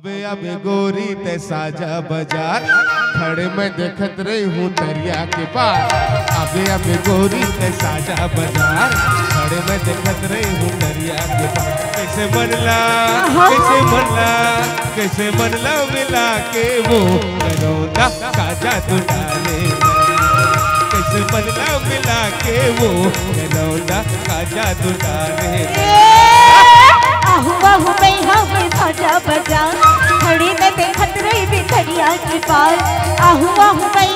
अबे गोरी ते साजा बाजार खड़े में देखत रही हूँ दरिया के पार। अबे गोरी ते साजा बाजार खड़े में देखत रही हूँ दरिया के पार। कैसे मनला कैसे मनला मिला के वो गरौदा काजा तू डाले। कैसे मनला मिला के वो गरौदा काजा तू डाले। साजा बाजार खड़ी में देखत रही भितरिया के पार। मैं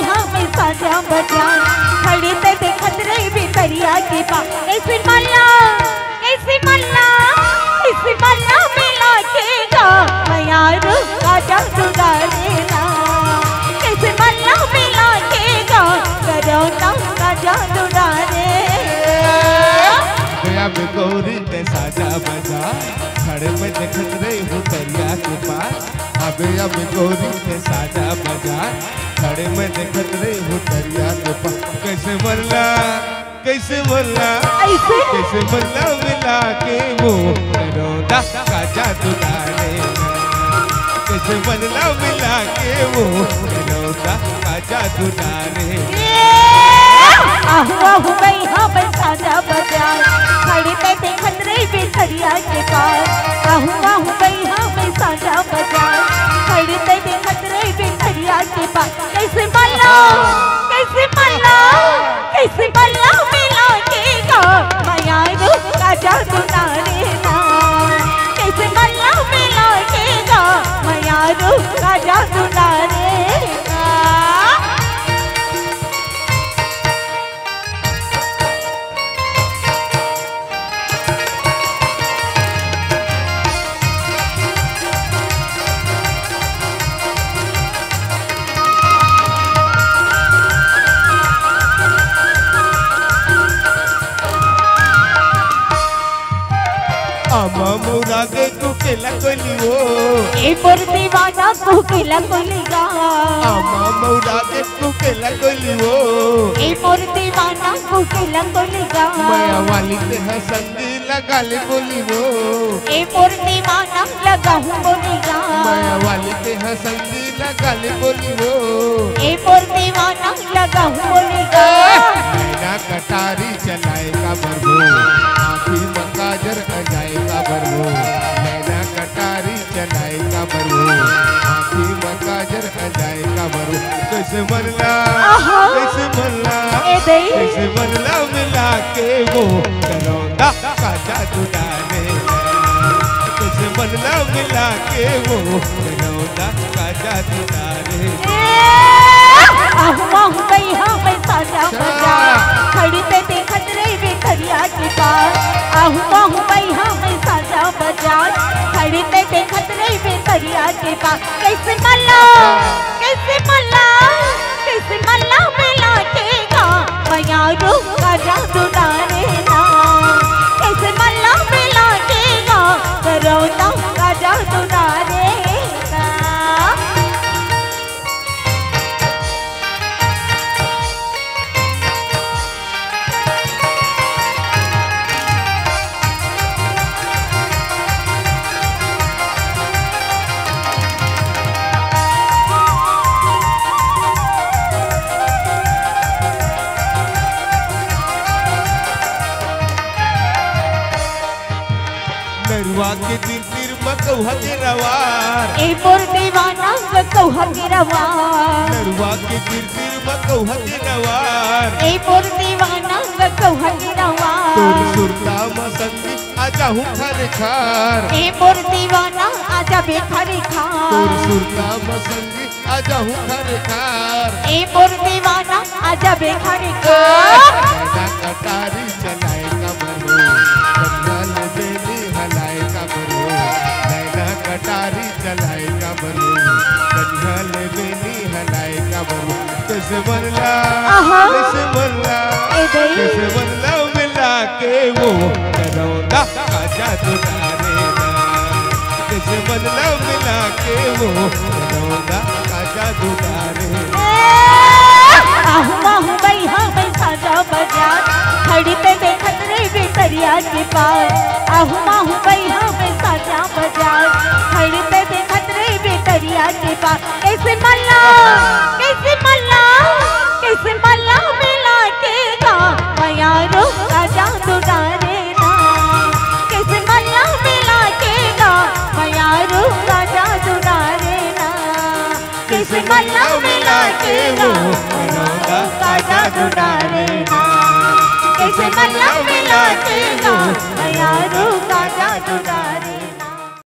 साजा बाजार खड़ी में देखत रही भितरिया के पार। कैसे मल्ला मिला के गा मैया रू काजा दुगा लेना। कैसे मल्ला मिला के गा गरौदा काजा दुगा अबे गोरी ते साजा बाजार खड़े में देखत रही हूँ दरिया के पार। अबे गोरी ते साजा बाजार खड़े में देखत रही हूँ दरिया के पार। कैसे मल्ला मिला के वो गरौदा काजा तू डाले। कैसे मल्ला मिला के वो गरौदा काजा तू डाले। मैं साजा बाजार खड़ी पे देखत रही भितरिया के पार। मैं साजा बाजार खड़ी पे देखत रही भितरिया के पार। कैसे मल्ला मिला के गा मैया रू काजा दुगा लेना। कैसे मल्ला मिला के गा मैया रू काजा दुगा लेना। मुरा के कुकेला कोलियो ए पर दीवाना कुकेला कोलिगा। मुरा के कुकेला कोलियो ए पर दीवाना कुकेला कोलिगा। माया वाली ते हसंगी लगा ले बोलियो। ए पर दीवाना लगा हूँ बोलिगा। माया वाली ते हसंगी लगा ले बोलियो। ए पर दीवाना लगा हूँ बोलिगा। नैना कटारी चलाएगा बरबो आँखी मकाजर अजाएगा बरबो। नैना कटारी चलाएगा बरबो आँखी मकाजर अजाएगा बरबो। कैसे मनला मिला के वो गरौदा काजा तू डाले। कैसे मनला मिला के वो गरौदा काजा तू डाले। मैं साजा बाजार खड़ी पे देखत रही भितरिया के पार। मैं साजा बाजार खड़ी पे देखत रही भितरिया के पार। कैसे मल्ला मिला के गा मैया रू काजा दुगा लेना। कैसे मल्ला मिला के गा गरौदा काजा दुगा लेना। नरुआ के तीर मकौहा के रवार। ए पर दीवाना मकौहा के रवार। नरुआ के तीर मकौहा के रवार। ए पर दीवाना मकौहा के रवार। तोर सुरता मसंगी आजा हूँ खारे खार। ए पर दीवाना आजा बेखारे खार। तोर सुरता मसंगी आजा हूँ खारे खार। ए पर दीवाना आजा बेखारे खार। नैना कटारी चलाएगा बरबो जंगल बेली हलाएगा बरबो। नैना कटारी चलाएगा बरबो जंगल बेली हलाएगा बरबो। कैसे मनला मिला के वो गरौदा काजा तू डालेगा। कैसे मनला मिला के वो गरौदा काजा तू डालेगा। मैं साजा बाजार खड़ी पे देखत रही भितरिया के पार। मैं साजा बाजार खड़ी पे देखत रही के पास। कैसे मल्ला मिला के गा यारो का जादू डारे ना। कैसे मल्ला मिला के गा यारो का जादू डारे ना। कैसे मल्ला मिला के गा का जादू डारे ना। कैसे मल्ला मिला के गा यारो का जादू